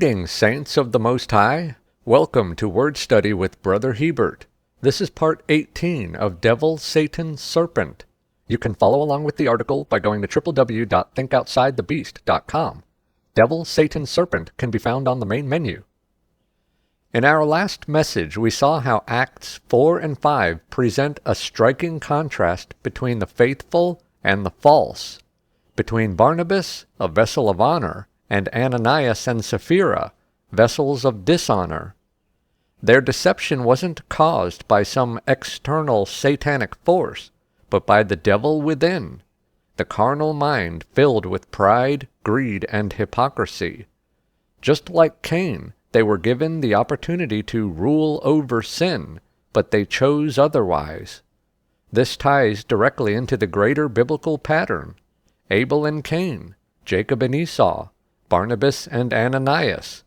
Greetings, saints of the Most High. Welcome to Word Study with Brother Hebert. This is part 18 of Devil, Satan, Serpent. You can follow along with the article by going to www.thinkoutsidethebeast.com. Devil, Satan, Serpent can be found on the main menu. In our last message, we saw how Acts 4 and 5 present a striking contrast between the faithful and the false, between Barnabas, a vessel of honor, and Ananias and Sapphira, vessels of dishonor. Their deception wasn't caused by some external satanic force, but by the devil within, the carnal mind filled with pride, greed, and hypocrisy. Just like Cain, they were given the opportunity to rule over sin, but they chose otherwise. This ties directly into the greater biblical pattern: Abel and Cain, Jacob and Esau, Barnabas and Ananias,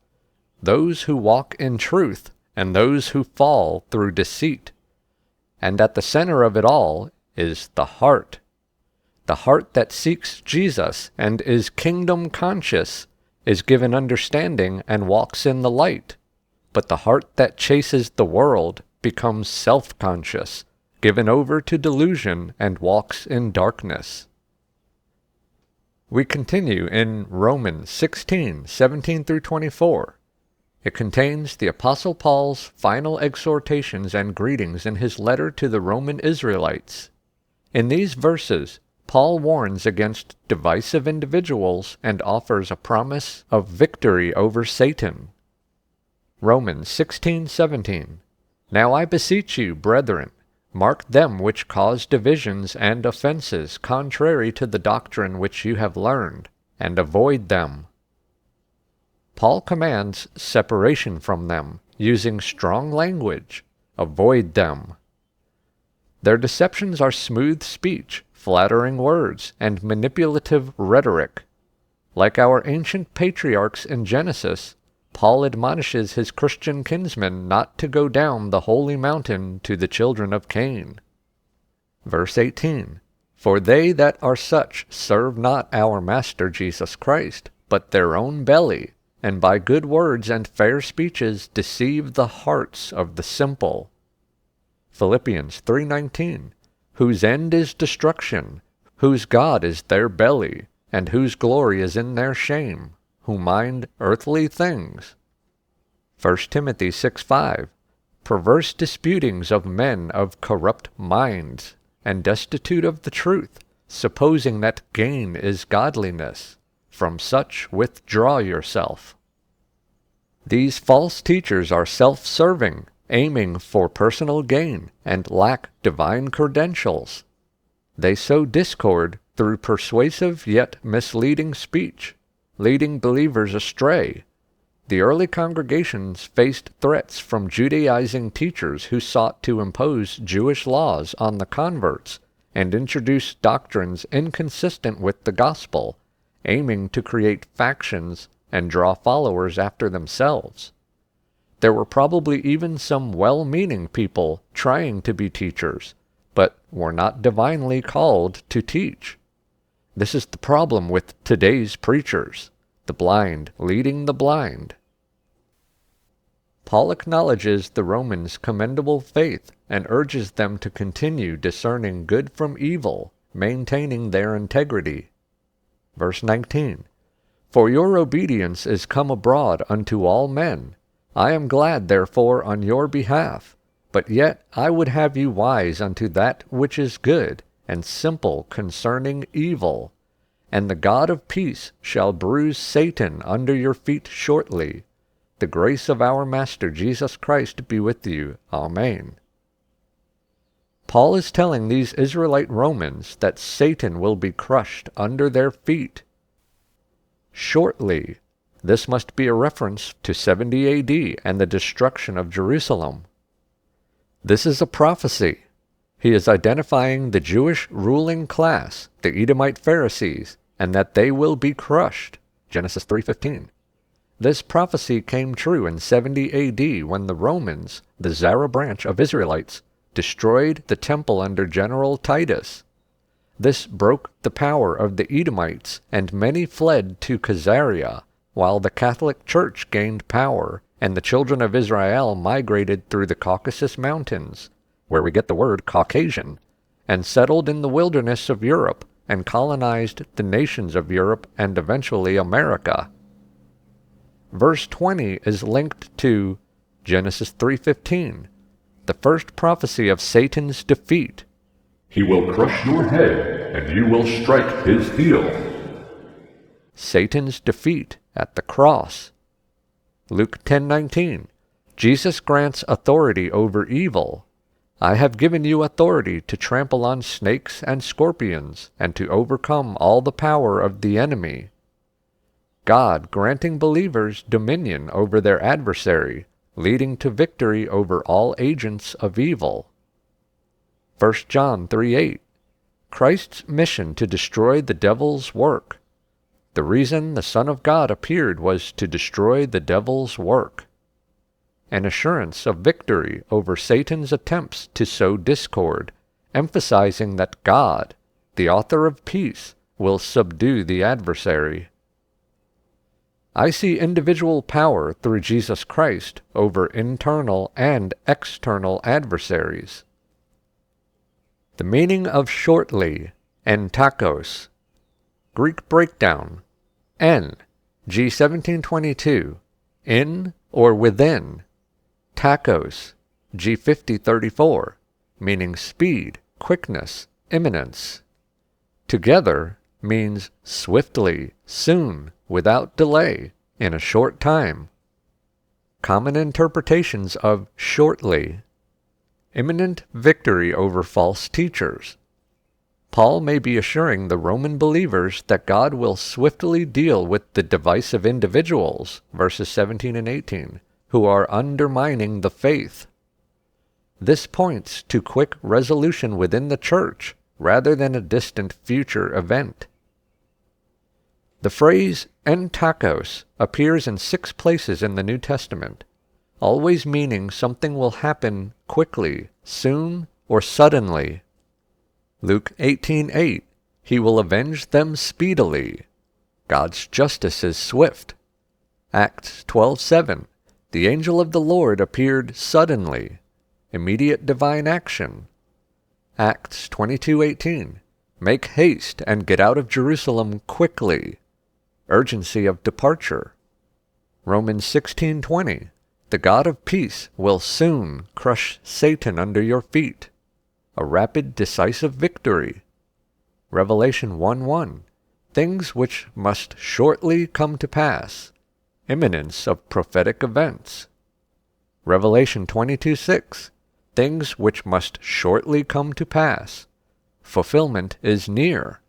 those who walk in truth and those who fall through deceit. And at the center of it all is the heart that seeks Jesus and is kingdom conscious, is given understanding and walks in the light. But the heart that chases the world becomes self-conscious, given over to delusion, and walks in darkness. We continue in Romans 16:17 through 24. It contains the Apostle Paul's final exhortations and greetings in his letter to the Roman Israelites. In these verses, Paul warns against divisive individuals and offers a promise of victory over Satan. Romans 16:17. Now I beseech you, brethren, mark them which cause divisions and offenses contrary to the doctrine which you have learned, and avoid them. Paul commands separation from them, using strong language. Avoid them. Their deceptions are smooth speech, flattering words, and manipulative rhetoric. Like our ancient patriarchs in Genesis, Paul admonishes his Christian kinsmen not to go down the holy mountain to the children of Cain. Verse 18. For they that are such serve not our Master Jesus Christ, but their own belly, and by good words and fair speeches deceive the hearts of the simple. Philippians 3:19. Whose end is destruction, whose God is their belly, and whose glory is in their shame, who mind earthly things. 1 Timothy 6:5. Perverse disputings of men of corrupt minds, and destitute of the truth, supposing that gain is godliness. From such withdraw yourself. These false teachers are self-serving, aiming for personal gain, and lack divine credentials. They sow discord through persuasive yet misleading speech, leading believers astray. The early congregations faced threats from Judaizing teachers who sought to impose Jewish laws on the converts and introduce doctrines inconsistent with the gospel, aiming to create factions and draw followers after themselves. There were probably even some well-meaning people trying to be teachers, but were not divinely called to teach. This is the problem with today's preachers, the blind leading the blind. Paul acknowledges the Romans' commendable faith and urges them to continue discerning good from evil, maintaining their integrity. Verse 19. For your obedience is come abroad unto all men. I am glad therefore on your behalf, but yet I would have you wise unto that which is good, and simple concerning evil. And the God of peace shall bruise Satan under your feet shortly. The grace of our Master Jesus Christ be with you. Amen. Paul is telling these Israelite Romans that Satan will be crushed under their feet. Shortly. This must be a reference to 70 AD and the destruction of Jerusalem. This is a prophecy. He is identifying the Jewish ruling class, the Edomite Pharisees, and that they will be crushed. Genesis 3:15. This prophecy came true in 70 AD when the Romans, the Zara branch of Israelites, destroyed the temple under General Titus. This broke the power of the Edomites, and many fled to Caesarea, while the Catholic Church gained power and the children of Israel migrated through the Caucasus Mountains, where we get the word Caucasian, and settled in the wilderness of Europe and colonized the nations of Europe and eventually America. Verse 20 is linked to Genesis 3:15, the first prophecy of Satan's defeat. He will crush your head, and you will strike his heel. Satan's defeat at the cross. Luke 10:19, Jesus grants authority over evil. I have given you authority to trample on snakes and scorpions, and to overcome all the power of the enemy. God granting believers dominion over their adversary, leading to victory over all agents of evil. 1 John 3:8, Christ's mission to destroy the devil's work. The reason the Son of God appeared was to destroy the devil's work. An assurance of victory over Satan's attempts to sow discord, emphasizing that God, the author of peace, will subdue the adversary. I see individual power through Jesus Christ over internal and external adversaries. The meaning of shortly, entakos. Greek breakdown. N, G 1722, in or within. Takos, G 5034, meaning speed, quickness, imminence. Together means swiftly, soon, without delay, in a short time. Common interpretations of shortly. Imminent victory over false teachers. Paul may be assuring the Roman believers that God will swiftly deal with the divisive individuals, verses 17 and 18, who are undermining the faith. This points to quick resolution within the church, rather than a distant future event. The phrase entakos appears in 6 places in the New Testament, always meaning something will happen quickly, soon, or suddenly. Luke 18:8, He will avenge them speedily. God's justice is swift. Acts 12:7, The angel of the Lord appeared suddenly. Immediate divine action. Acts 22:18, Make haste and get out of Jerusalem quickly. Urgency of departure. Romans 16:20, The God of peace will soon crush Satan under your feet. A rapid, decisive victory. Revelation 1:1, Things which must shortly come to pass. Imminence of prophetic events. Revelation 22:6, Things which must shortly come to pass. Fulfillment is near.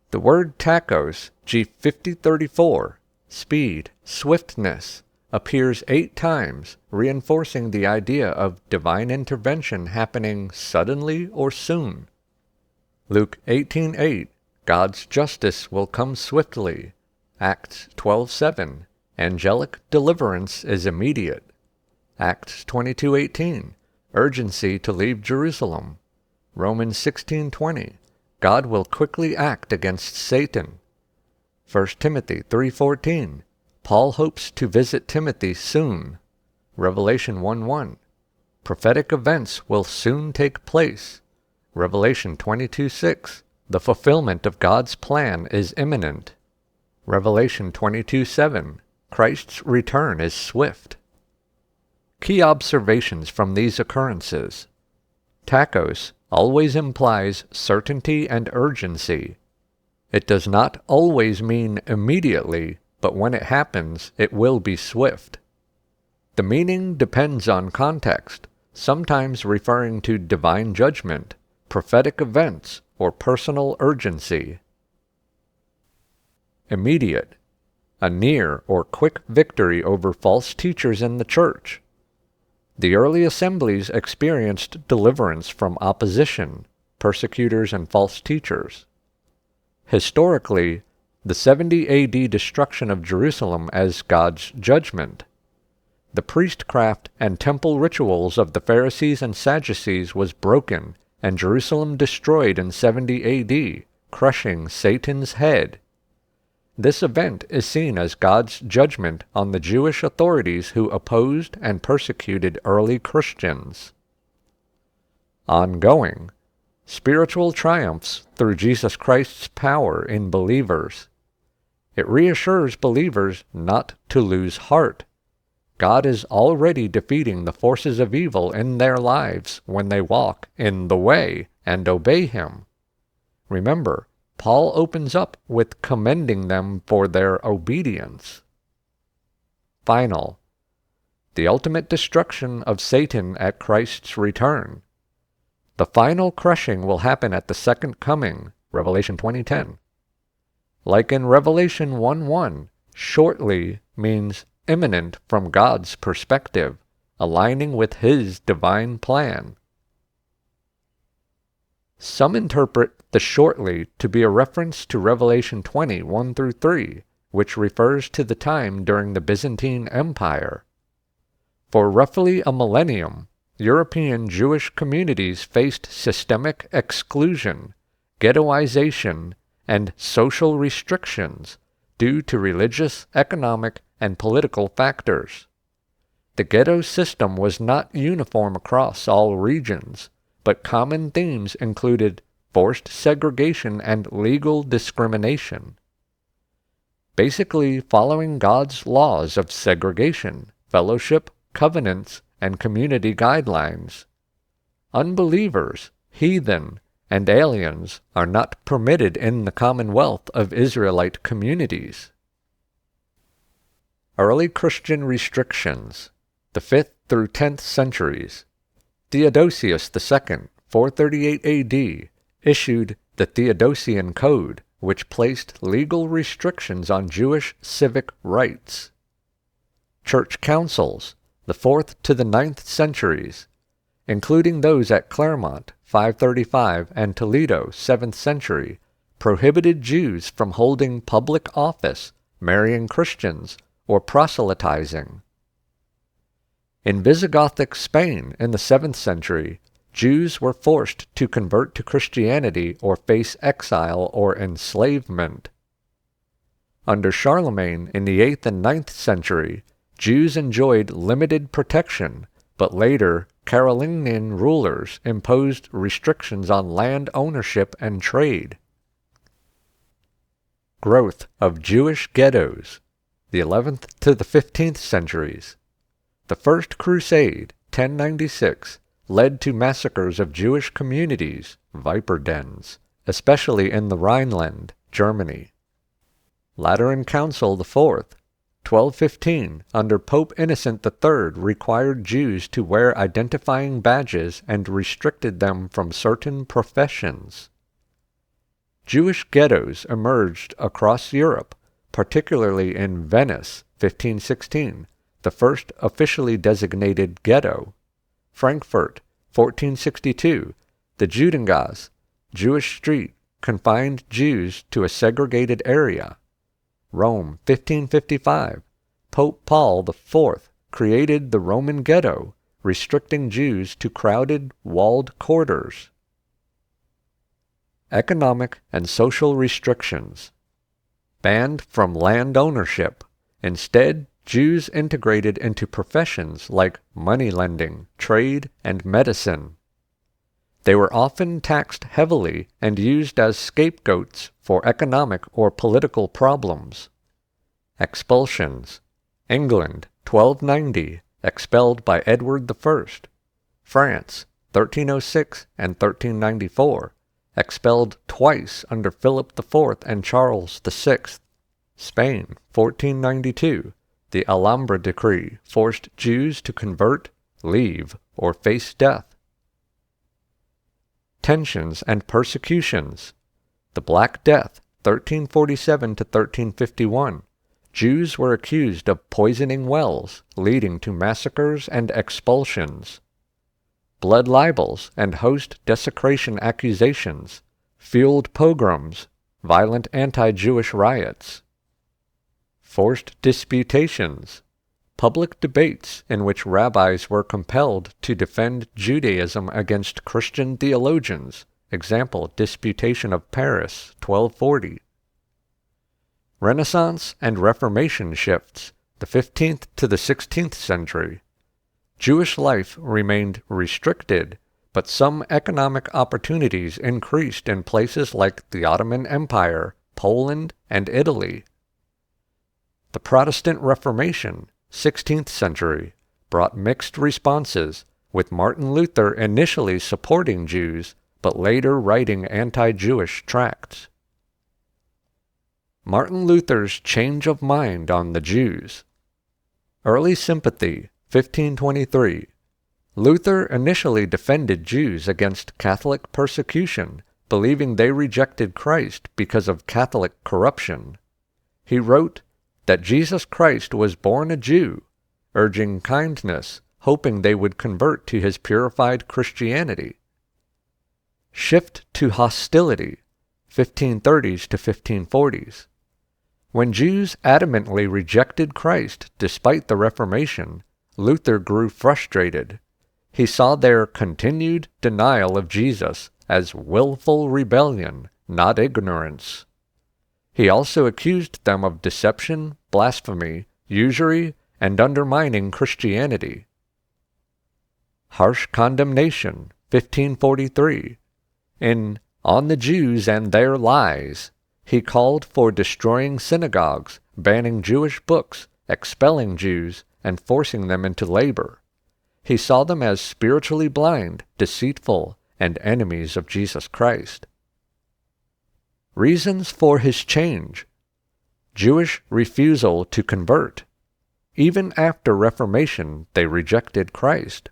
The word takos, G 5034, speed, swiftness, appears 8 times, reinforcing the idea of divine intervention happening suddenly or soon. Luke 18:8, God's justice will come swiftly. Acts 12:7, Angelic deliverance is immediate. Acts 22:18, Urgency to leave Jerusalem. Romans 16:20, God will quickly act against Satan. 1 Timothy 3:14, Paul hopes to visit Timothy soon. Revelation 1:1, Prophetic events will soon take place. Revelation 22:6, The fulfillment of God's plan is imminent. Revelation 22:7, Christ's return is swift. Key observations from these occurrences. Takos always implies certainty and urgency. It does not always mean immediately, but when it happens, it will be swift. The meaning depends on context, sometimes referring to divine judgment, prophetic events, or personal urgency. Immediate, a near or quick victory over false teachers in the church. The early assemblies experienced deliverance from opposition, persecutors, and false teachers. Historically, the 70 AD destruction of Jerusalem as God's judgment. The priestcraft and temple rituals of the Pharisees and Sadducees was broken, and Jerusalem destroyed in 70 AD, crushing Satan's head. This event is seen as God's judgment on the Jewish authorities who opposed and persecuted early Christians. Ongoing, spiritual triumphs through Jesus Christ's power in believers. It reassures believers not to lose heart. God is already defeating the forces of evil in their lives when they walk in the way and obey Him. Remember, Paul opens up with commending them for their obedience. Final, the ultimate destruction of Satan at Christ's return. The final crushing will happen at the second coming, Revelation 20:10. Like in Revelation 1:1, shortly means imminent from God's perspective, aligning with His divine plan. Some interpret the shortly to be a reference to Revelation 20:1-3, which refers to the time during the Byzantine Empire. For roughly a millennium, European Jewish communities faced systemic exclusion, ghettoization, and social restrictions due to religious, economic, and political factors. The ghetto system was not uniform across all regions, but common themes included forced segregation and legal discrimination. Basically following God's laws of segregation, fellowship, covenants, and community guidelines. Unbelievers, heathen, and aliens are not permitted in the commonwealth of Israelite communities. Early Christian restrictions, the 5th through 10th centuries. Theodosius II, 438 AD, issued the Theodosian Code, which placed legal restrictions on Jewish civic rights. Church councils, the 4th to the 9th centuries, including those at Clermont, 535, and Toledo, 7th century, prohibited Jews from holding public office, marrying Christians, or proselytizing. In Visigothic Spain in the 7th century, Jews were forced to convert to Christianity or face exile or enslavement. Under Charlemagne in the 8th and 9th century, Jews enjoyed limited protection, but later Carolingian rulers imposed restrictions on land ownership and trade. Growth of Jewish ghettos, the 11th to the 15th centuries. The First Crusade, 1096, led to massacres of Jewish communities, viper dens, especially in the Rhineland, Germany. Lateran Council IV, 1215, under Pope Innocent III, required Jews to wear identifying badges and restricted them from certain professions. Jewish ghettos emerged across Europe, particularly in Venice, 1516, the first officially designated ghetto. Frankfurt, 1462, the Judengasse, Jewish street, confined Jews to a segregated area. Rome, 1555, Pope Paul IV created the Roman ghetto, restricting Jews to crowded, walled quarters. Economic and social restrictions. Banned from land ownership. Instead, Jews integrated into professions like money lending, trade, and medicine. They were often taxed heavily and used as scapegoats for economic or political problems. Expulsions. England, 1290, expelled by Edward I. France, 1306 and 1394, expelled twice under Philip IV and Charles VI. Spain, 1492, the Alhambra Decree forced Jews to convert, leave, or face death. Tensions and persecutions. The Black Death, 1347 to 1351. Jews were accused of poisoning wells, leading to massacres and expulsions. Blood libels and host desecration accusations fueled pogroms, violent anti-Jewish riots. Forced disputations, public debates in which rabbis were compelled to defend Judaism against Christian theologians, example, Disputation of Paris, 1240. Renaissance and Reformation shifts, the 15th to the 16th century. Jewish life remained restricted, but some economic opportunities increased in places like the Ottoman Empire, Poland, and Italy. The Protestant Reformation, 16th century, brought mixed responses, with Martin Luther initially supporting Jews, but later writing anti-Jewish tracts. Martin Luther's change of mind on the Jews. Early sympathy, 1523. Luther initially defended Jews against Catholic persecution, believing they rejected Christ because of Catholic corruption. He wrote that Jesus Christ was born a Jew, urging kindness, hoping they would convert to his purified Christianity. Shift to hostility, 1530s to 1540s. When Jews adamantly rejected Christ despite the Reformation, Luther grew frustrated. He saw their continued denial of Jesus as willful rebellion, not ignorance. He also accused them of deception, blasphemy, usury, and undermining Christianity. Harsh condemnation, 1543. In On the Jews and Their Lies, he called for destroying synagogues, banning Jewish books, expelling Jews, and forcing them into labor. He saw them as spiritually blind, deceitful, and enemies of Jesus Christ. Reasons for his change. Jewish refusal to convert. Even after Reformation, they rejected Christ.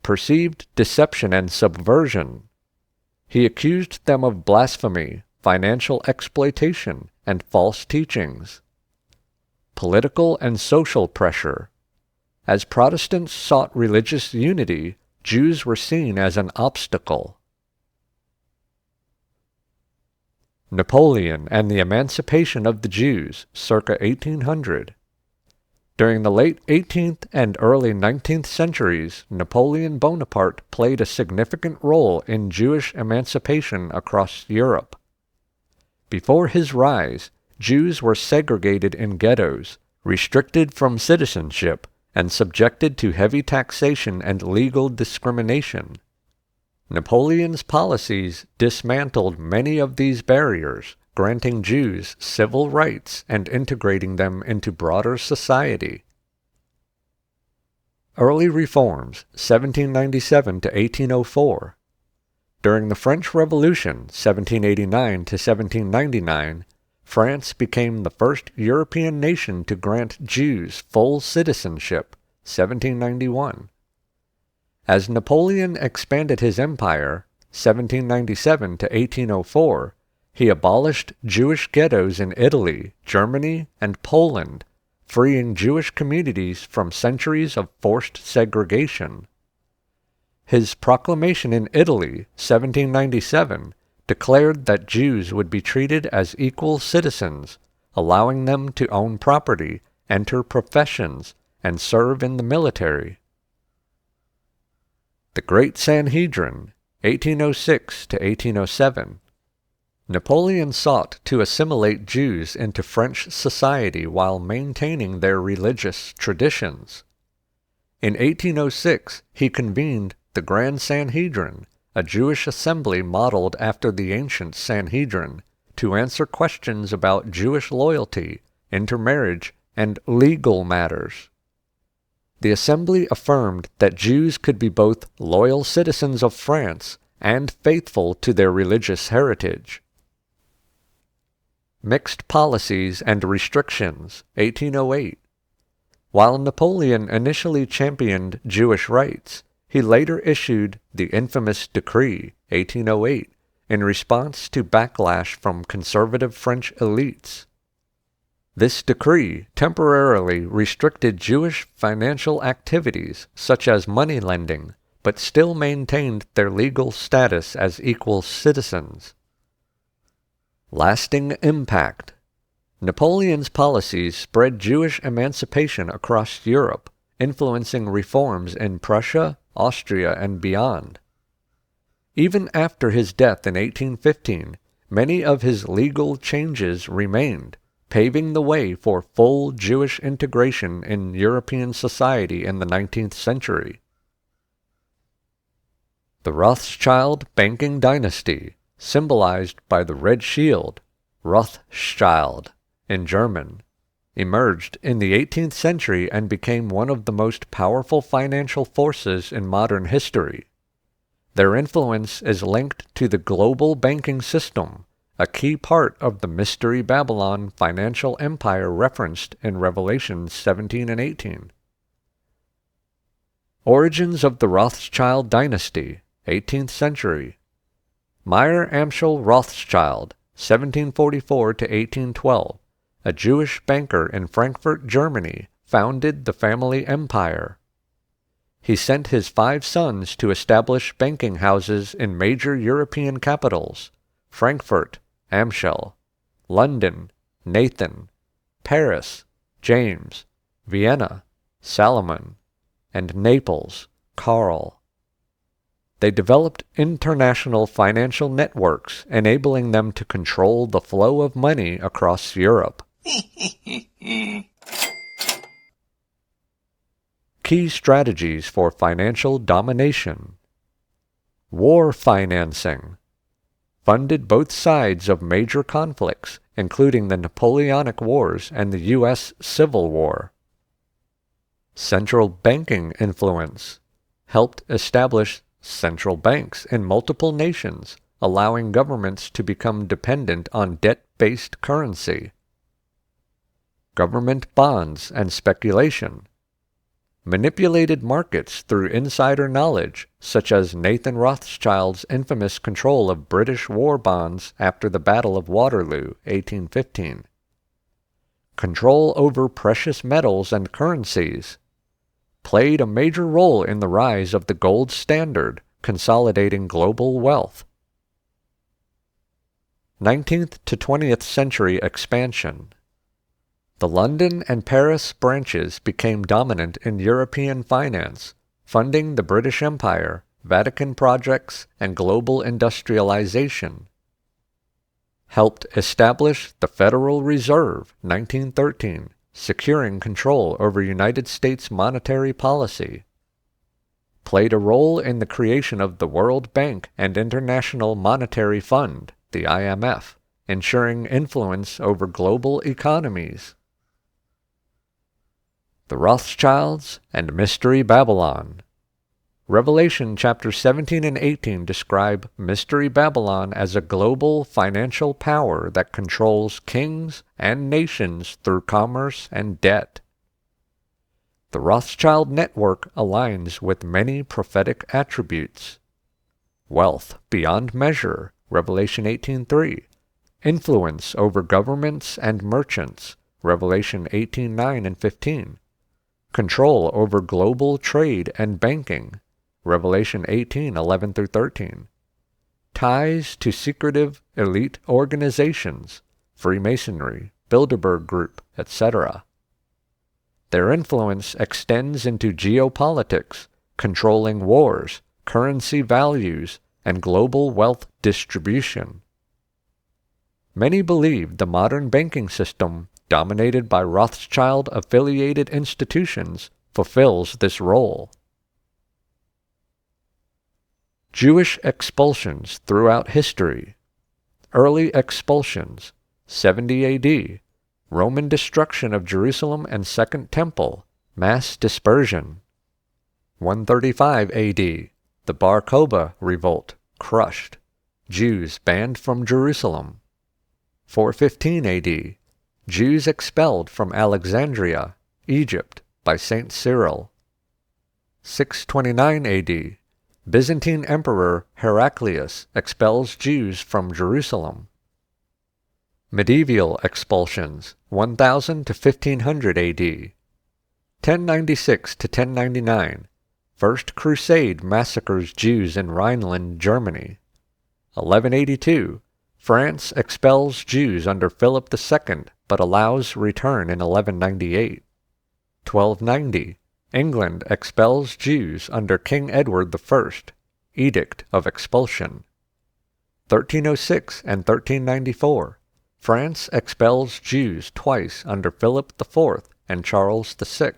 Perceived deception and subversion. He accused them of blasphemy, financial exploitation, and false teachings. Political and social pressure. As Protestants sought religious unity, Jews were seen as an obstacle. Napoleon and the Emancipation of the Jews, circa 1800. During the late 18th and early 19th centuries, Napoleon Bonaparte played a significant role in Jewish emancipation across Europe. Before his rise, Jews were segregated in ghettos, restricted from citizenship, and subjected to heavy taxation and legal discrimination. Napoleon's policies dismantled many of these barriers, granting Jews civil rights and integrating them into broader society. Early reforms, 1797 to 1804. During the French Revolution, 1789 to 1799, France became the first European nation to grant Jews full citizenship, 1791. As Napoleon expanded his empire, 1797 to 1804, he abolished Jewish ghettos in Italy, Germany, and Poland, freeing Jewish communities from centuries of forced segregation. His proclamation in Italy, 1797, declared that Jews would be treated as equal citizens, allowing them to own property, enter professions, and serve in the military. The Great Sanhedrin, 1806 to 1807. Napoleon sought to assimilate Jews into French society while maintaining their religious traditions. In 1806, he convened the Grand Sanhedrin, a Jewish assembly modeled after the ancient Sanhedrin, to answer questions about Jewish loyalty, intermarriage, and legal matters. The assembly affirmed that Jews could be both loyal citizens of France and faithful to their religious heritage. Mixed policies and restrictions, 1808. While Napoleon initially championed Jewish rights, he later issued the infamous Decree, 1808, in response to backlash from conservative French elites. This decree temporarily restricted Jewish financial activities, such as money lending, but still maintained their legal status as equal citizens. Lasting impact. Napoleon's policies spread Jewish emancipation across Europe, influencing reforms in Prussia, Austria, and beyond. Even after his death in 1815, many of his legal changes remained, paving the way for full Jewish integration in European society in the 19th century. The Rothschild banking dynasty, symbolized by the red shield, Rothschild in German, emerged in the 18th century and became one of the most powerful financial forces in modern history. Their influence is linked to the global banking system, a key part of the Mystery Babylon financial empire referenced in Revelation 17 and 18. Origins of the Rothschild dynasty, 18th century. Meyer Amschel Rothschild, 1744 to 1812, a Jewish banker in Frankfurt, Germany, founded the family empire. He sent his 5 sons to establish banking houses in major European capitals: Frankfurt, Amschel; London, Nathan; Paris, James; Vienna, Salomon; and Naples, Karl. They developed international financial networks, enabling them to control the flow of money across Europe. Key strategies for financial domination. War financing. Funded both sides of major conflicts, including the Napoleonic Wars and the U.S. Civil War. Central banking influence. Helped establish central banks in multiple nations, allowing governments to become dependent on debt-based currency. Government bonds and speculation. Manipulated markets through insider knowledge, such as Nathan Rothschild's infamous control of British war bonds after the Battle of Waterloo, 1815. Control over precious metals and currencies. Played a major role in the rise of the gold standard, consolidating global wealth. 19th to 20th century expansion. The London and Paris branches became dominant in European finance, funding the British Empire, Vatican projects, and global industrialization. Helped establish the Federal Reserve, 1913, securing control over United States monetary policy. Played a role in the creation of the World Bank and International Monetary Fund, the IMF, ensuring influence over global economies. The Rothschilds and Mystery Babylon. Revelation chapters 17 and 18 describe Mystery Babylon as a global financial power that controls kings and nations through commerce and debt. The Rothschild network aligns with many prophetic attributes. Wealth beyond measure, Revelation 18:3. Influence over governments and merchants, Revelation 18:9 and 15. Control over global trade and banking, Revelation 18:11 through 13. Ties to secretive elite organizations, Freemasonry, Bilderberg Group, etc. Their influence extends into geopolitics, controlling wars, currency values, and global wealth distribution. Many believe the modern banking system, dominated by Rothschild-affiliated institutions, fulfills this role. Jewish expulsions throughout history. Early expulsions, 70 AD, Roman destruction of Jerusalem and Second Temple, mass dispersion. 135 AD, the Bar Kokhba revolt, crushed, Jews banned from Jerusalem. 415 AD, Jews expelled from Alexandria, Egypt, by Saint Cyril. 629 AD, Byzantine Emperor Heraclius expels Jews from Jerusalem. Medieval expulsions, 1000 to 1500 AD. 1096 to 1099, First Crusade massacres Jews in Rhineland, Germany. 1182, France expels Jews under Philip II, but allows return in 1198. 1290, England expels Jews under King Edward I, Edict of Expulsion. 1306 and 1394, France expels Jews twice under Philip IV and Charles VI.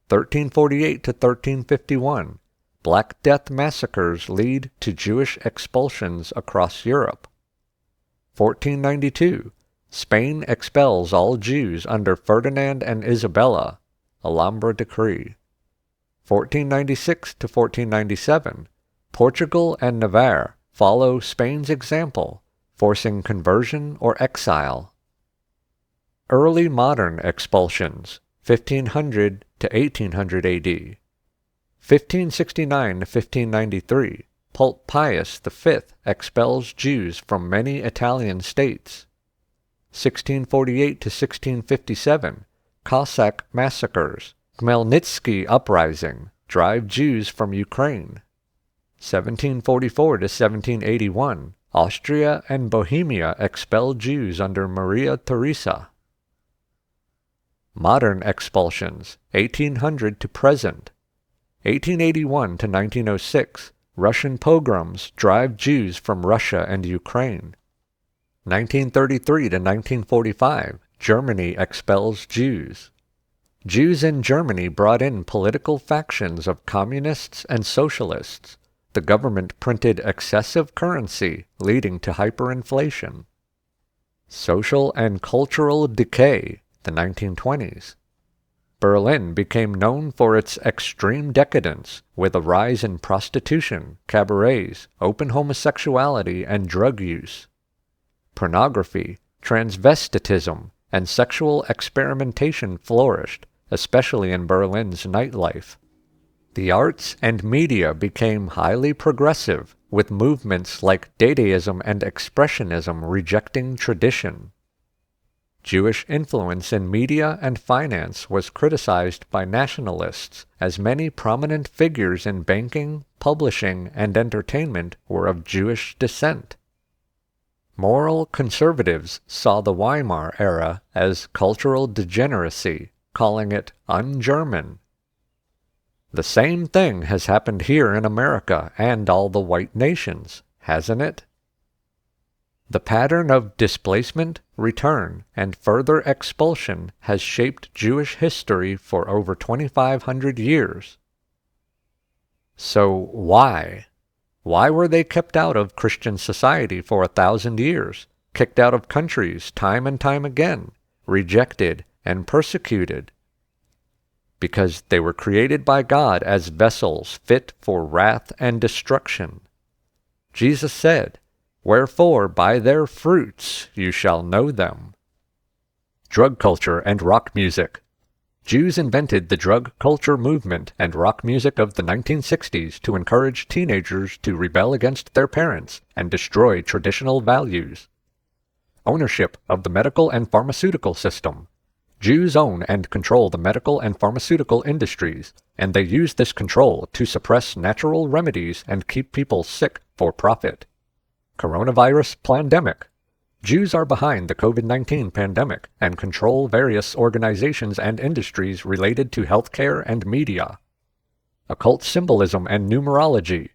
1348 to 1351, Black Death massacres lead to Jewish expulsions across Europe. 1492, Spain expels all Jews under Ferdinand and Isabella, Alhambra Decree. 1496 to 1497, Portugal and Navarre follow Spain's example, forcing conversion or exile. Early modern expulsions, 1500 to 1800 AD. 1569 to 1593, Pope Pius V expels Jews from many Italian states. 1648 to 1657, Cossack massacres, Khmelnytsky uprising, drive Jews from Ukraine. 1744 to 1781, Austria and Bohemia expel Jews under Maria Theresa. Modern expulsions, 1800 to present. 1881 to 1906, Russian pogroms drive Jews from Russia and Ukraine. 1933 to 1945, Germany expels Jews. Jews in Germany brought in political factions of communists and socialists. The government printed excessive currency, leading to hyperinflation. Social and cultural decay, the 1920s. Berlin became known for its extreme decadence, with a rise in prostitution, cabarets, open homosexuality, and drug use. Pornography, transvestitism, and sexual experimentation flourished, especially in Berlin's nightlife. The arts and media became highly progressive, with movements like Dadaism and Expressionism rejecting tradition. Jewish influence in media and finance was criticized by nationalists, as many prominent figures in banking, publishing, and entertainment were of Jewish descent. Moral conservatives saw the Weimar era as cultural degeneracy, calling it un-German. The same thing has happened here in America and all the white nations, hasn't it? The pattern of displacement, return, and further expulsion has shaped Jewish history for over 2,500 years. So why? Why were they kept out of Christian society for 1,000 years, kicked out of countries time and time again, rejected and persecuted? Because they were created by God as vessels fit for wrath and destruction. Jesus said, "Wherefore by their fruits you shall know them." Drug culture and rock music. Jews invented the drug culture movement and rock music of the 1960s to encourage teenagers to rebel against their parents and destroy traditional values. Ownership of the medical and pharmaceutical system. Jews own and control the medical and pharmaceutical industries, and they use this control to suppress natural remedies and keep people sick for profit. Coronavirus pandemic. Jews are behind the COVID-19 pandemic and control various organizations and industries related to healthcare and media. Occult symbolism and numerology.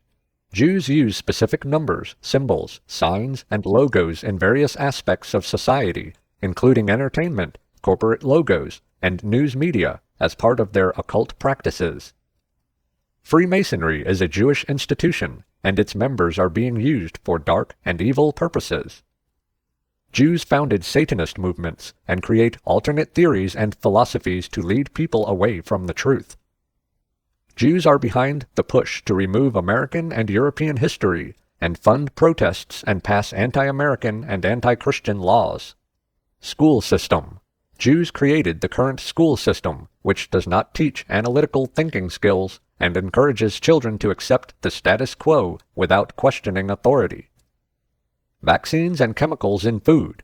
Jews use specific numbers, symbols, signs, and logos in various aspects of society, including entertainment, corporate logos, and news media as part of their occult practices. Freemasonry is a Jewish institution, and its members are being used for dark and evil purposes. Jews founded Satanist movements and create alternate theories and philosophies to lead people away from the truth. Jews are behind the push to remove American and European history and fund protests and pass anti-American and anti-Christian laws. School system. Jews created the current school system, which does not teach analytical thinking skills and encourages children to accept the status quo without questioning authority. Vaccines and chemicals in food.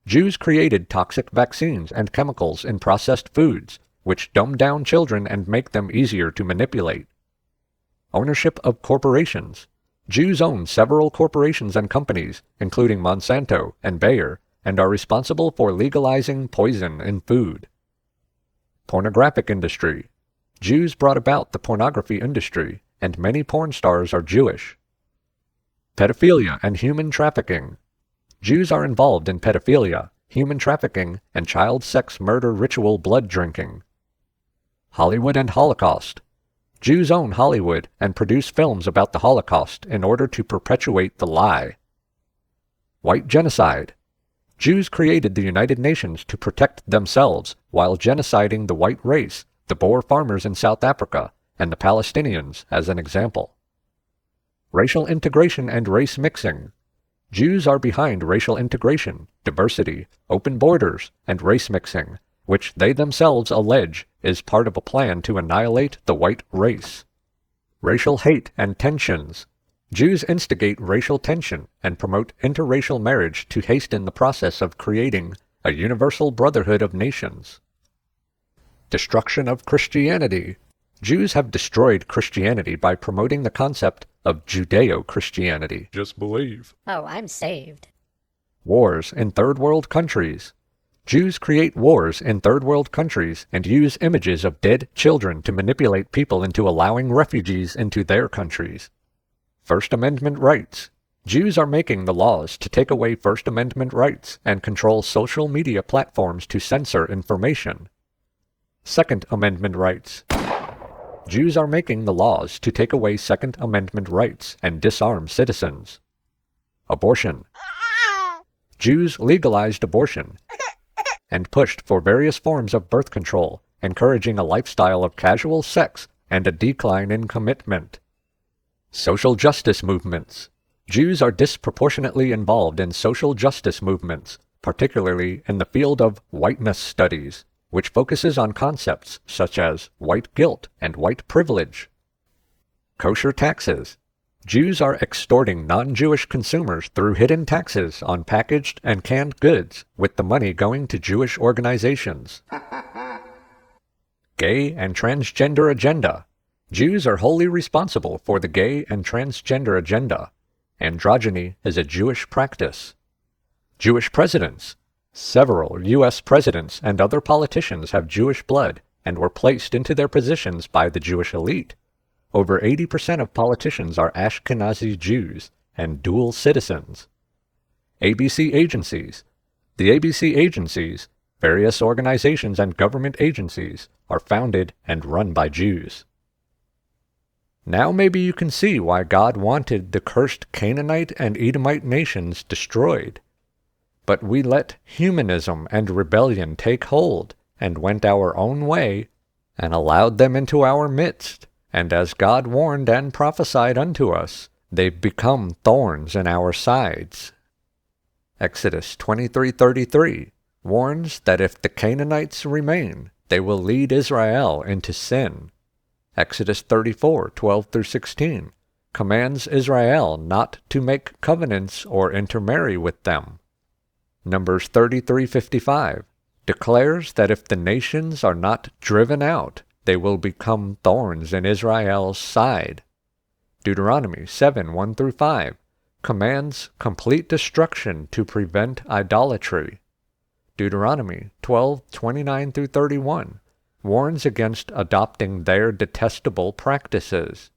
Jews created toxic vaccines and chemicals in processed foods, which dumb down children and make them easier to manipulate. Ownership of corporations. Jews own several corporations and companies, including Monsanto and Bayer, and are responsible for legalizing poison in food. Pornographic industry. Jews brought about the pornography industry, and many porn stars are Jewish. Pedophilia and human trafficking. Jews are involved in pedophilia, human trafficking, and child sex murder ritual blood drinking. Hollywood and Holocaust. Jews own Hollywood and produce films about the Holocaust in order to perpetuate the lie. White genocide. Jews created the United Nations to protect themselves while genociding the white race, the Boer farmers in South Africa, and the Palestinians as an example. Racial integration and race mixing. Jews are behind racial integration, diversity, open borders, and race mixing, which they themselves allege is part of a plan to annihilate the white race. Racial hate and tensions. Jews instigate racial tension and promote interracial marriage to hasten the process of creating a universal brotherhood of nations. Destruction of Christianity. Jews have destroyed Christianity by promoting the concept of Judeo-Christianity. Just believe. Oh, I'm saved. Wars in third world countries. Jews create wars in third world countries and use images of dead children to manipulate people into allowing refugees into their countries. First Amendment rights. Jews are making the laws to take away First Amendment rights and control social media platforms to censor information. Second Amendment rights. Jews are making the laws to take away Second Amendment rights and disarm citizens. Abortion. Jews legalized abortion and pushed for various forms of birth control, encouraging a lifestyle of casual sex and a decline in commitment. Social justice movements. Jews are disproportionately involved in social justice movements, particularly in the field of whiteness studies, which focuses on concepts such as white guilt and white privilege. Kosher taxes. Jews are extorting non-Jewish consumers through hidden taxes on packaged and canned goods, with the money going to Jewish organizations. Gay and transgender agenda. Jews are wholly responsible for the gay and transgender agenda. Androgyny is a Jewish practice. Jewish presidents. Several U.S. presidents and other politicians have Jewish blood and were placed into their positions by the Jewish elite. Over 80% of politicians are Ashkenazi Jews and dual citizens. ABC agencies. The ABC agencies, various organizations and government agencies, are founded and run by Jews. Now maybe you can see why God wanted the cursed Canaanite and Edomite nations destroyed. But we let humanism and rebellion take hold, and went our own way, and allowed them into our midst. And as God warned and prophesied unto us, they've become thorns in our sides. Exodus 23:33 warns that if the Canaanites remain, they will lead Israel into sin. Exodus 34:12-16 commands Israel not to make covenants or intermarry with them. Numbers 33:55 declares that if the nations are not driven out, they will become thorns in Israel's side. Deuteronomy 7:1-5 commands complete destruction to prevent idolatry. Deuteronomy 12:29-31 warns against adopting their detestable practices.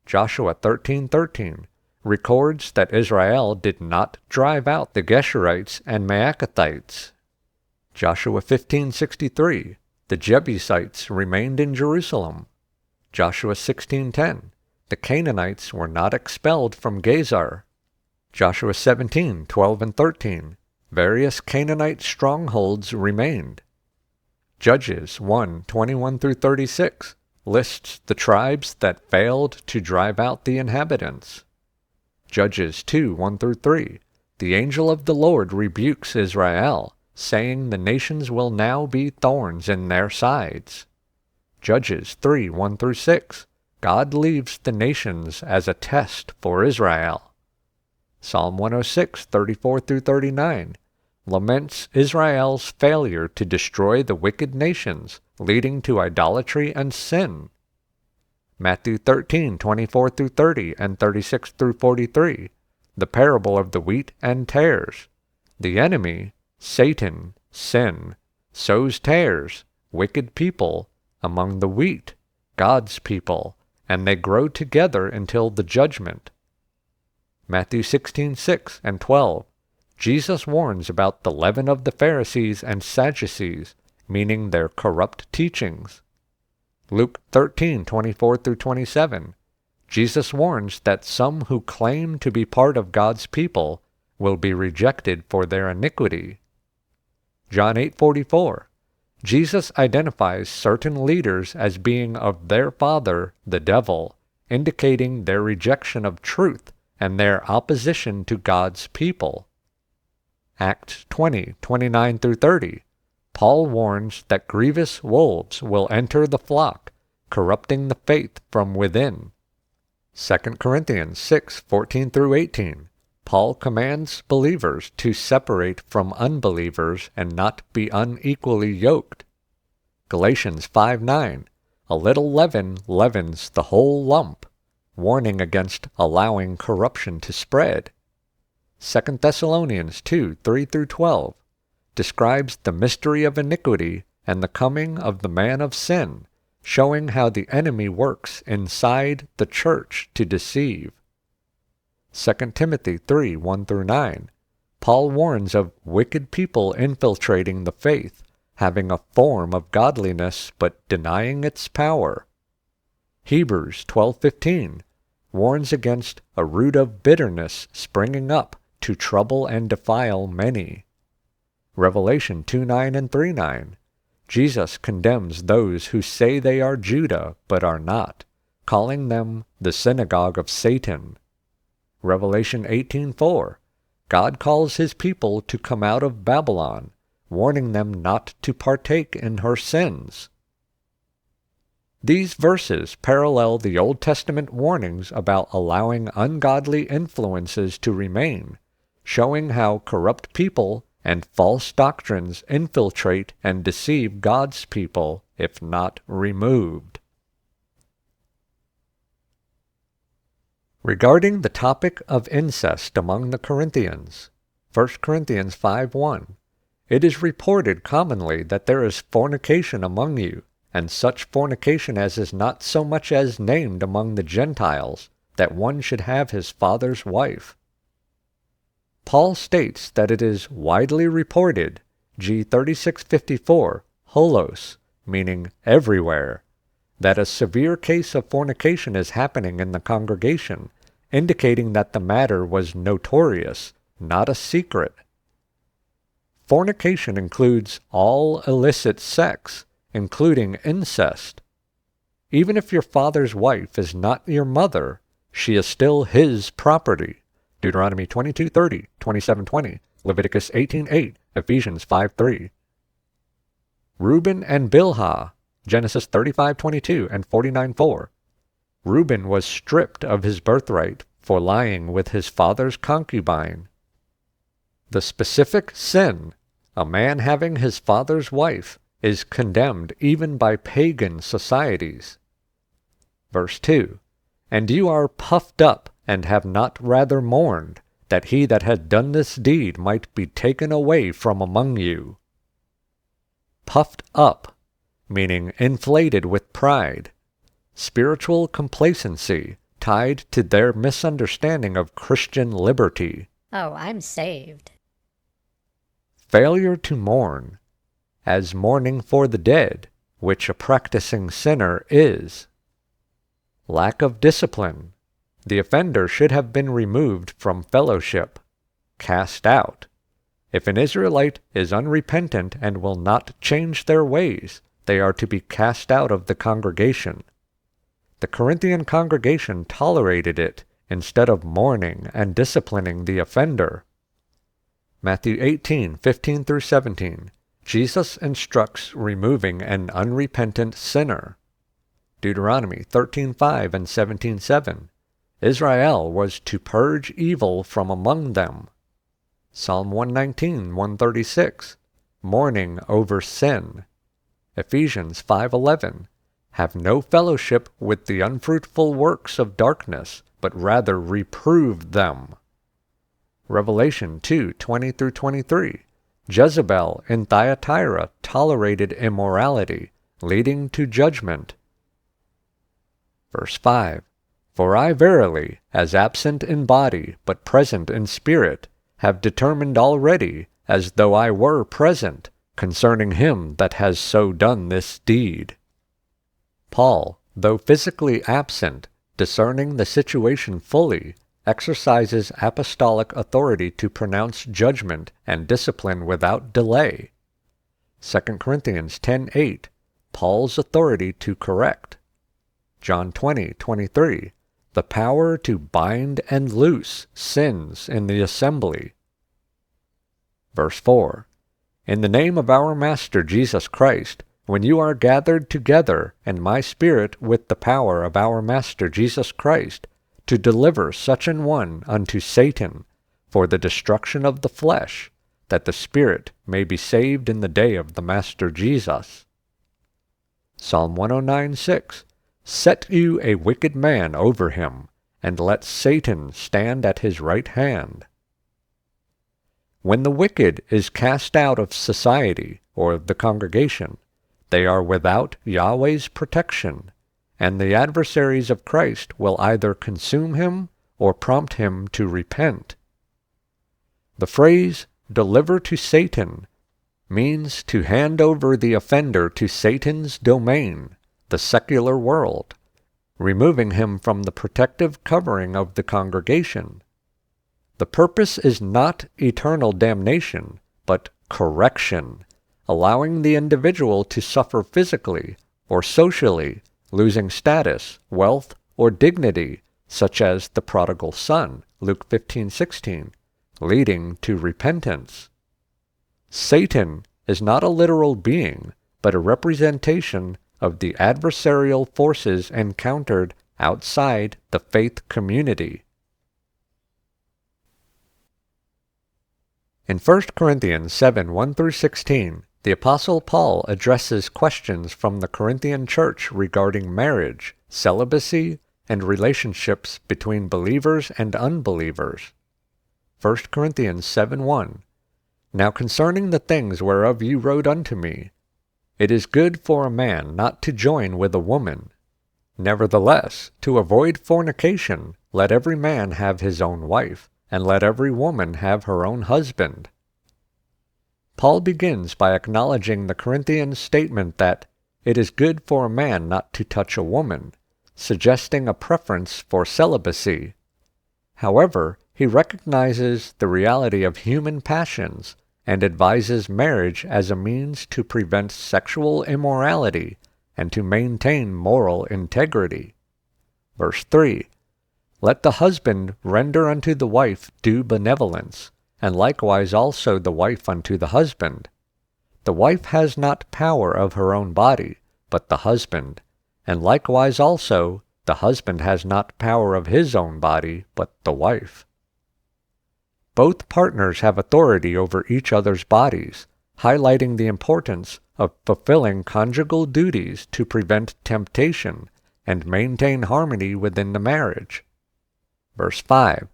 Joshua 13:13 records that Israel did not drive out the Geshurites and Maacathites. Joshua 15:63 the Jebusites remained in Jerusalem. Joshua 16:10 the Canaanites were not expelled from Gezer. Joshua 17:12-13 various Canaanite strongholds remained. Judges 1:21-36 lists the tribes that failed to drive out the inhabitants. Judges 2:1-3 the angel of the Lord rebukes Israel, saying the nations will now be thorns in their sides. Judges 3:1-6 God leaves the nations as a test for Israel. Psalm 106:34-39 laments Israel's failure to destroy the wicked nations, leading to idolatry and sin. Matthew 13:24-30 and 36-43 the parable of the wheat and tares. The enemy, Satan, sin, sows tares, wicked people, among the wheat, God's people, and they grow together until the judgment. Matthew 16:6 and 12. Jesus warns about the leaven of the Pharisees and Sadducees, meaning their corrupt teachings. Luke 13:24 through 27. Jesus warns that some who claim to be part of God's people will be rejected for their iniquity. John 8:44. Jesus identifies certain leaders as being of their father, the devil, indicating their rejection of truth and their opposition to God's people. Acts 20:29 through 30. Paul warns that grievous wolves will enter the flock, corrupting the faith from within. 2 Corinthians 6:14 through 18. Paul commands believers to separate from unbelievers and not be unequally yoked. Galatians 5:9. A little leaven leavens the whole lump, warning against allowing corruption to spread. 2 Thessalonians 2:3 through 12 describes the mystery of iniquity and the coming of the man of sin, showing how the enemy works inside the church to deceive. 2 Timothy 3:1 through 9. Paul warns of wicked people infiltrating the faith, having a form of godliness but denying its power. Hebrews 12:15 warns against a root of bitterness springing up to trouble and defile many. Revelation 2:9 and 3:9. Jesus condemns those who say they are Judah but are not, calling them the synagogue of Satan. Revelation 18:4. God calls his people to come out of Babylon, warning them not to partake in her sins. These verses parallel the Old Testament warnings about allowing ungodly influences to remain, showing how corrupt people and false doctrines infiltrate and deceive God's people if not removed. Regarding the topic of incest among the Corinthians, 1 Corinthians 5:1, it is reported commonly that there is fornication among you, and such fornication as is not so much as named among the Gentiles, that one should have his father's wife. Paul states that it is widely reported, G 36:54, holos, meaning everywhere, that a severe case of fornication is happening in the congregation, indicating that the matter was notorious, not a secret. Fornication includes all illicit sex, including incest. Even if your father's wife is not your mother, she is still his property. Deuteronomy 22:30, 27:20, Leviticus 18:8, Ephesians 5:3. Reuben and Bilhah, Genesis 35:22 and 49:4. Reuben was stripped of his birthright for lying with his father's concubine. The specific sin, a man having his father's wife, is condemned even by pagan societies. Verse 2. And you are puffed up, and have not rather mourned, that he that had done this deed might be taken away from among you. Puffed up, meaning inflated with pride, spiritual complacency tied to their misunderstanding of Christian liberty. Oh, I'm saved. Failure to mourn, as mourning for the dead, which a practicing sinner is. Lack of discipline. The offender should have been removed from fellowship, cast out. If an Israelite is unrepentant and will not change their ways, they are to be cast out of the congregation. The Corinthian congregation tolerated it instead of mourning and disciplining the offender. Matthew 18:15 through 17. Jesus instructs removing an unrepentant sinner. Deuteronomy 13:5 and 17:7. Israel was to purge evil from among them. Psalm 119, 136. Mourning over sin. Ephesians 5:11. Have no fellowship with the unfruitful works of darkness, but rather reprove them. Revelation 2:20 through 23. Jezebel in Thyatira tolerated immorality, leading to judgment. Verse 5. For I verily, as absent in body, but present in spirit, have determined already, as though I were present, concerning him that has so done this deed. Paul, though physically absent, discerning the situation fully, exercises apostolic authority to pronounce judgment and discipline without delay. 2 Corinthians 10:8, Paul's authority to correct. John 20:23, the power to bind and loose sins in the assembly. Verse 4, in the name of our Master Jesus Christ, when you are gathered together in my spirit with the power of our Master Jesus Christ, to deliver such an one unto Satan for the destruction of the flesh, that the spirit may be saved in the day of the Master Jesus. Psalm 109:6, set you a wicked man over him, and let Satan stand at his right hand. When the wicked is cast out of society or the congregation, they are without Yahweh's protection, and the adversaries of Christ will either consume him or prompt him to repent. The phrase, deliver to Satan, means to hand over the offender to Satan's domain, the secular world, removing him from the protective covering of the congregation. The purpose is not eternal damnation, but correction, allowing the individual to suffer physically or socially, losing status, wealth, or dignity, such as the prodigal son, Luke 15:16, leading to repentance. Satan is not a literal being, but a representation of the adversarial forces encountered outside the faith community. In 1 Corinthians 7:1-16, the Apostle Paul addresses questions from the Corinthian church regarding marriage, celibacy, and relationships between believers and unbelievers. 1 Corinthians 7:1, now concerning the things whereof you wrote unto me, it is good for a man not to join with a woman. Nevertheless, to avoid fornication, let every man have his own wife, and let every woman have her own husband. Paul begins by acknowledging the Corinthians' statement that it is good for a man not to touch a woman, suggesting a preference for celibacy. However, he recognizes the reality of human passions and advises marriage as a means to prevent sexual immorality and to maintain moral integrity. Verse 3, let the husband render unto the wife due benevolence, and likewise also the wife unto the husband. The wife has not power of her own body, but the husband, and likewise also the husband has not power of his own body, but the wife. Both partners have authority over each other's bodies, highlighting the importance of fulfilling conjugal duties to prevent temptation and maintain harmony within the marriage. Verse 5,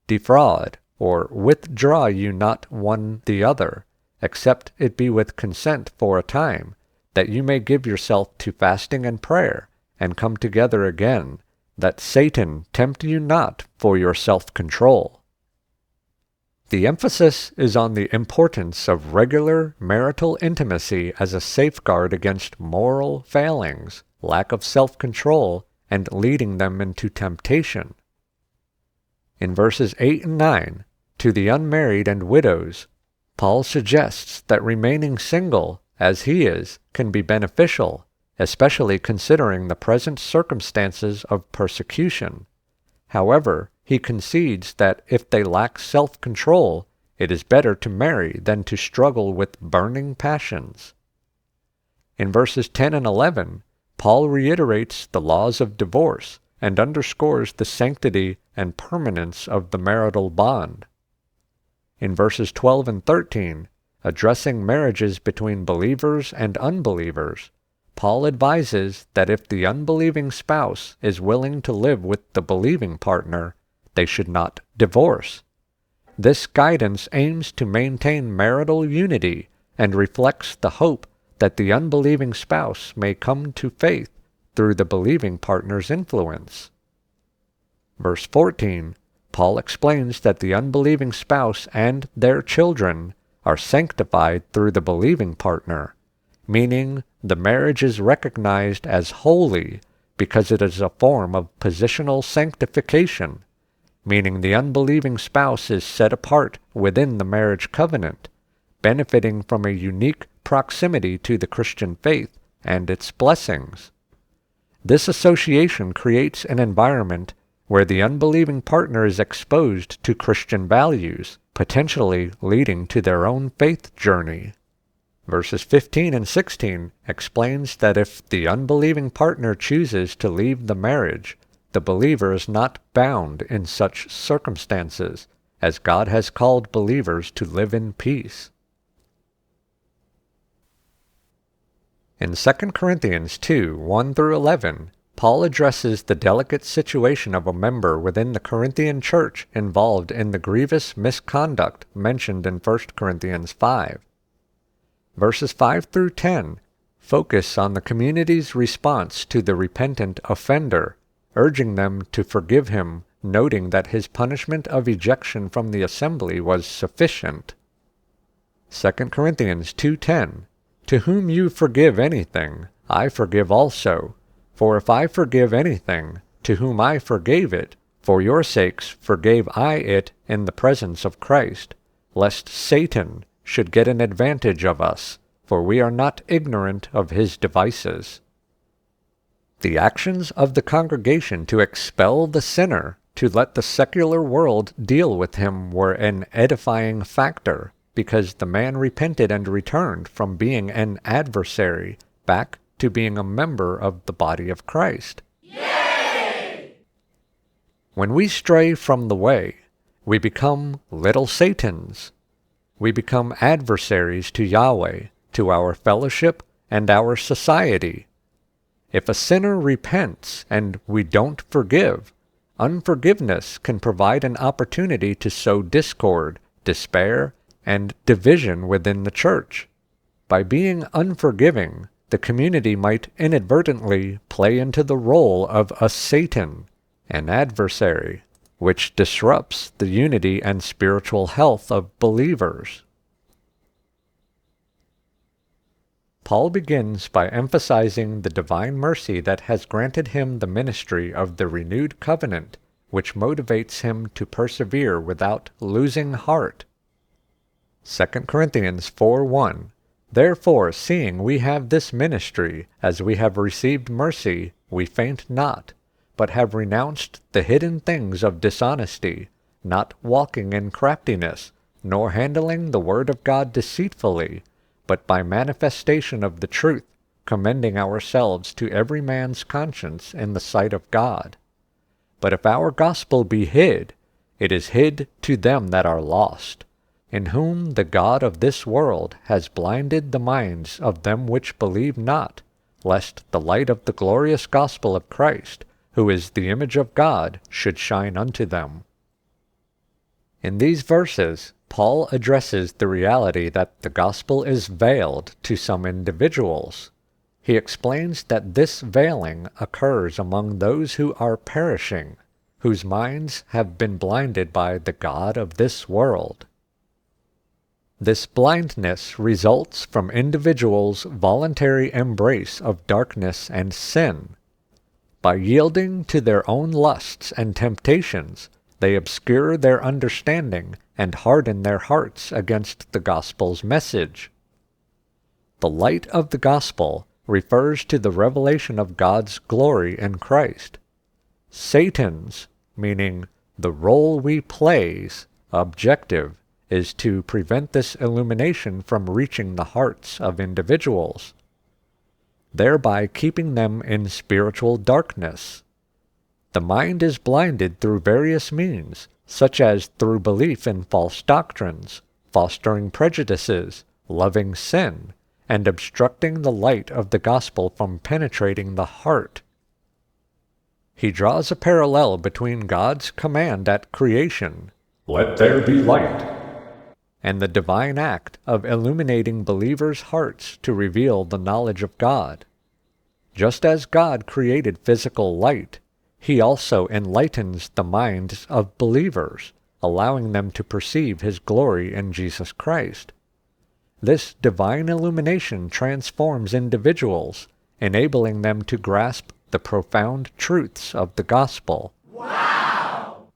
defraud, or withdraw you not one the other, except it be with consent for a time, that you may give yourself to fasting and prayer, and come together again, that Satan tempt you not for your self-control. The emphasis is on the importance of regular marital intimacy as a safeguard against moral failings, lack of self-control, and leading them into temptation. In verses 8 and 9, to the unmarried and widows, Paul suggests that remaining single, as he is, can be beneficial, especially considering the present circumstances of persecution. However, he concedes that if they lack self-control, it is better to marry than to struggle with burning passions. In verses 10 and 11, Paul reiterates the laws of divorce and underscores the sanctity and permanence of the marital bond. In verses 12 and 13, addressing marriages between believers and unbelievers, Paul advises that if the unbelieving spouse is willing to live with the believing partner, they should not divorce. This guidance aims to maintain marital unity and reflects the hope that the unbelieving spouse may come to faith through the believing partner's influence. Verse 14, Paul explains that the unbelieving spouse and their children are sanctified through the believing partner, meaning the marriage is recognized as holy because it is a form of positional sanctification, meaning the unbelieving spouse is set apart within the marriage covenant, benefiting from a unique proximity to the Christian faith and its blessings. This association creates an environment where the unbelieving partner is exposed to Christian values, potentially leading to their own faith journey. Verses 15 and 16 explains that if the unbelieving partner chooses to leave the marriage, the believer is not bound in such circumstances, as God has called believers to live in peace. In 2 Corinthians 2, 1-11, Paul addresses the delicate situation of a member within the Corinthian church involved in the grievous misconduct mentioned in 1 Corinthians 5. Verses 5-10 focus on the community's response to the repentant offender, urging them to forgive him, noting that his punishment of ejection from the assembly was sufficient. 2 Corinthians 2:10, To whom you forgive anything, I forgive also. For if I forgive anything, to whom I forgave it, for your sakes forgave I it in the presence of Christ, lest Satan should get an advantage of us, for we are not ignorant of his devices. The actions of the congregation to expel the sinner, to let the secular world deal with him, were an edifying factor, because the man repented and returned from being an adversary back to being a member of the body of Christ. Yay! When we stray from the way, we become little Satans. We become adversaries to Yahweh, to our fellowship, and our society. If a sinner repents and we don't forgive, unforgiveness can provide an opportunity to sow discord, despair, and division within the church. By being unforgiving, the community might inadvertently play into the role of a Satan, an adversary, which disrupts the unity and spiritual health of believers. Paul begins by emphasizing the divine mercy that has granted him the ministry of the renewed covenant, which motivates him to persevere without losing heart. 2 Corinthians 4:1, Therefore, seeing we have this ministry, as we have received mercy, we faint not, but have renounced the hidden things of dishonesty, not walking in craftiness, nor handling the word of God deceitfully, but by manifestation of the truth, commending ourselves to every man's conscience in the sight of God. But if our gospel be hid, it is hid to them that are lost, in whom the God of this world has blinded the minds of them which believe not, lest the light of the glorious gospel of Christ, who is the image of God, should shine unto them. In these verses, Paul addresses the reality that the gospel is veiled to some individuals. He explains that this veiling occurs among those who are perishing, whose minds have been blinded by the God of this world. This blindness results from individuals' voluntary embrace of darkness and sin. By yielding to their own lusts and temptations, they obscure their understanding and harden their hearts against the gospel's message. The light of the gospel refers to the revelation of God's glory in Christ. Satan's, meaning the role we play's, objective is to prevent this illumination from reaching the hearts of individuals, thereby keeping them in spiritual darkness. The mind is blinded through various means, such as through belief in false doctrines, fostering prejudices, loving sin, and obstructing the light of the gospel from penetrating the heart. He draws a parallel between God's command at creation, Let there be light, and the divine act of illuminating believers' hearts to reveal the knowledge of God. Just as God created physical light, he also enlightens the minds of believers, allowing them to perceive his glory in Jesus Christ. This divine illumination transforms individuals, enabling them to grasp the profound truths of the gospel. Wow!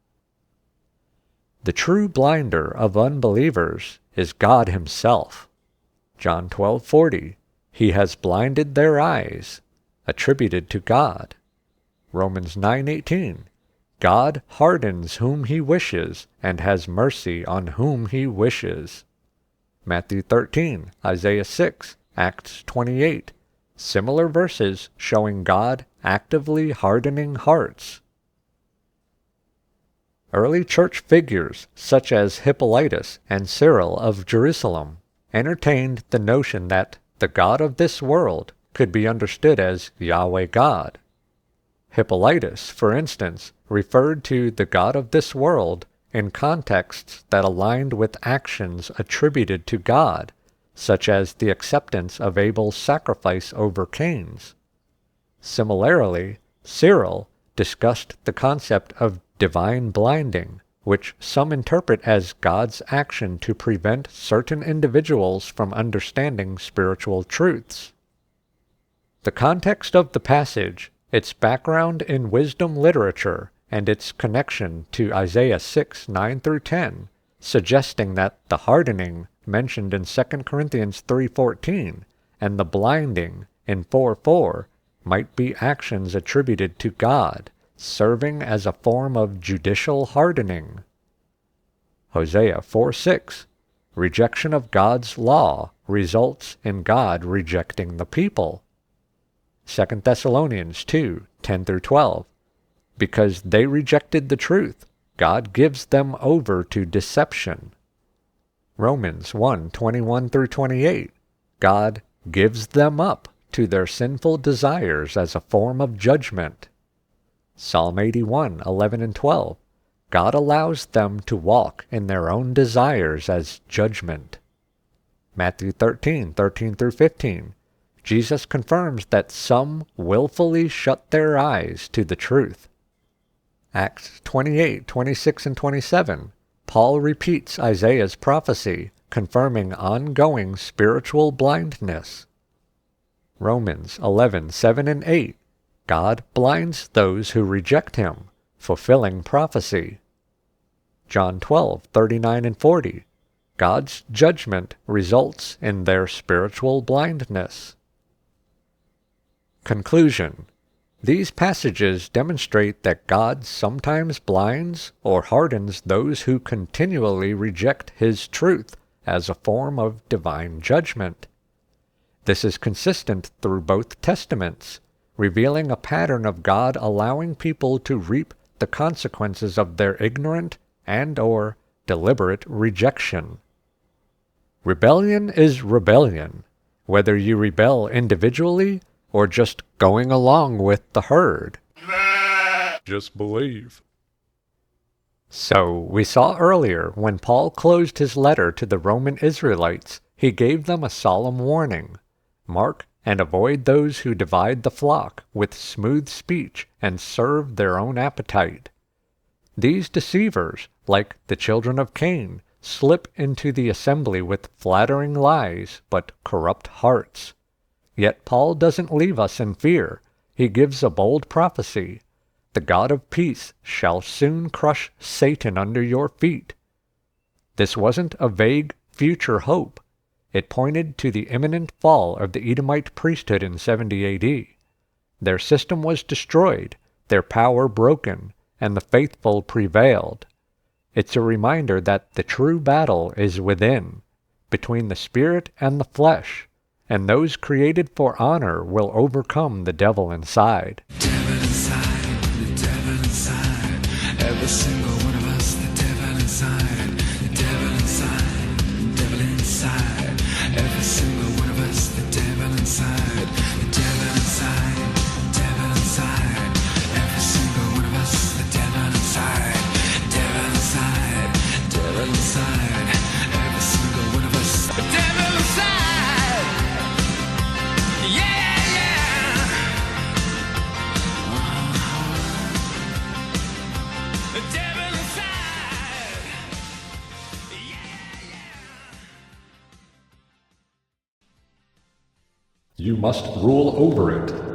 The true blinder of unbelievers is God himself. John 12:40, he has blinded their eyes, attributed to God. Romans 9:18, God hardens whom he wishes and has mercy on whom he wishes. Matthew 13, Isaiah 6, Acts 28, similar verses showing God actively hardening hearts. Early church figures such as Hippolytus and Cyril of Jerusalem entertained the notion that the God of this world could be understood as Yahweh God. Hippolytus, for instance, referred to the God of this world in contexts that aligned with actions attributed to God, such as the acceptance of Abel's sacrifice over Cain's. Similarly, Cyril discussed the concept of divine blinding, which some interpret as God's action to prevent certain individuals from understanding spiritual truths. The context of the passage, its background in wisdom literature, and its connection to Isaiah 6:9-10, suggesting that the hardening mentioned in 2 Corinthians 3:14 and the blinding in 4:4 might be actions attributed to God, serving as a form of judicial hardening. Hosea 4:6, rejection of God's law results in God rejecting the people. 2 Thessalonians 2:10-12, because they rejected the truth, God gives them over to deception. Romans 1:21-28, God gives them up to their sinful desires as a form of judgment. Psalm 81:11-12, God allows them to walk in their own desires as judgment. Matthew 13:13-15, Jesus confirms that some willfully shut their eyes to the truth. Acts 28:26-27, Paul repeats Isaiah's prophecy, confirming ongoing spiritual blindness. Romans 11:7-8, God blinds those who reject him, fulfilling prophecy. John 12:39-40, God's judgment results in their spiritual blindness. Conclusion. These passages demonstrate that God sometimes blinds or hardens those who continually reject his truth as a form of divine judgment. This is consistent through both testaments, revealing a pattern of God allowing people to reap the consequences of their ignorant and/or deliberate rejection. Rebellion is rebellion, whether you rebel individually or just going along with the herd. Just believe. So, we saw earlier when Paul closed his letter to the Roman Israelites, he gave them a solemn warning. Mark and avoid those who divide the flock with smooth speech and serve their own appetite. These deceivers, like the children of Cain, slip into the assembly with flattering lies but corrupt hearts. Yet Paul doesn't leave us in fear. He gives a bold prophecy. The God of peace shall soon crush Satan under your feet. This wasn't a vague future hope. It pointed to the imminent fall of the Edomite priesthood in 70 AD. Their system was destroyed, their power broken, and the faithful prevailed. It's a reminder that the true battle is within, between the spirit and the flesh, and those created for honor will overcome the devil inside. Devil inside, the devil inside, every single one of us, the devil inside, the devil inside, the devil inside, every single one of us, the devil inside, the devil inside, the devil inside, every single one of us, the devil inside, devil inside, devil inside, every single one of us, the devil inside. Yeah, yeah. You must rule over it.